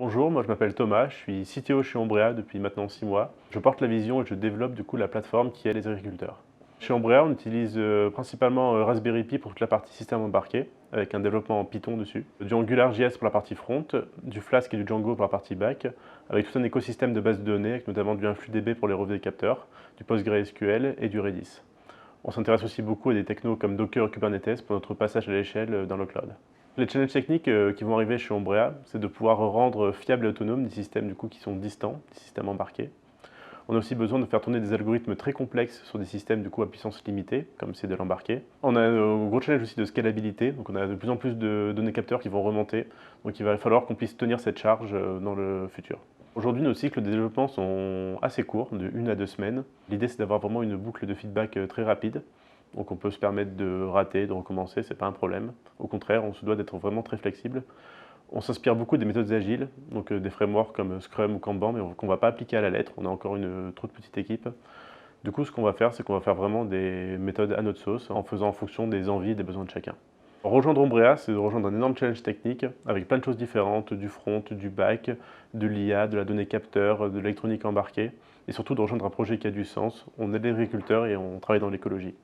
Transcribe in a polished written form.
Bonjour, moi je m'appelle Thomas, je suis CTO chez Ombrea depuis maintenant 6 mois. Je porte la vision et je développe du coup la plateforme qui aide les agriculteurs. Chez Ombrea, on utilise principalement Raspberry Pi pour toute la partie système embarqué, avec un développement en Python dessus, du AngularJS pour la partie front, du Flask et du Django pour la partie back, avec tout un écosystème de bases de données, avec notamment du InfluDB pour les relevés des capteurs, du PostgreSQL et du Redis. On s'intéresse aussi beaucoup à des technos comme Docker et Kubernetes pour notre passage à l'échelle dans le cloud. Les challenges techniques qui vont arriver chez Ombrea, c'est de pouvoir rendre fiables et autonomes des systèmes du coup, qui sont distants, des systèmes embarqués. On a aussi besoin de faire tourner des algorithmes très complexes sur des systèmes du coup, à puissance limitée, comme c'est de l'embarqué. On a un gros challenge aussi de scalabilité, donc on a de plus en plus de données capteurs qui vont remonter, donc il va falloir qu'on puisse tenir cette charge dans le futur. Aujourd'hui, nos cycles de développement sont assez courts, de 1 à 2 semaines. L'idée, c'est d'avoir vraiment une boucle de feedback très rapide. Donc on peut se permettre de rater, de recommencer, c'est pas un problème. Au contraire, on se doit d'être vraiment très flexible. On s'inspire beaucoup des méthodes agiles, donc des frameworks comme Scrum ou Kanban, mais qu'on ne va pas appliquer à la lettre. On a encore une trop petite équipe. Du coup, ce qu'on va faire, c'est qu'on va faire vraiment des méthodes à notre sauce, en faisant en fonction des envies et des besoins de chacun. Rejoindre Ombrea, c'est de rejoindre un énorme challenge technique avec plein de choses différentes, du front, du back, de l'IA, de la donnée capteur, de l'électronique embarquée, et surtout de rejoindre un projet qui a du sens. On aide les agriculteurs et on travaille dans l'écologie.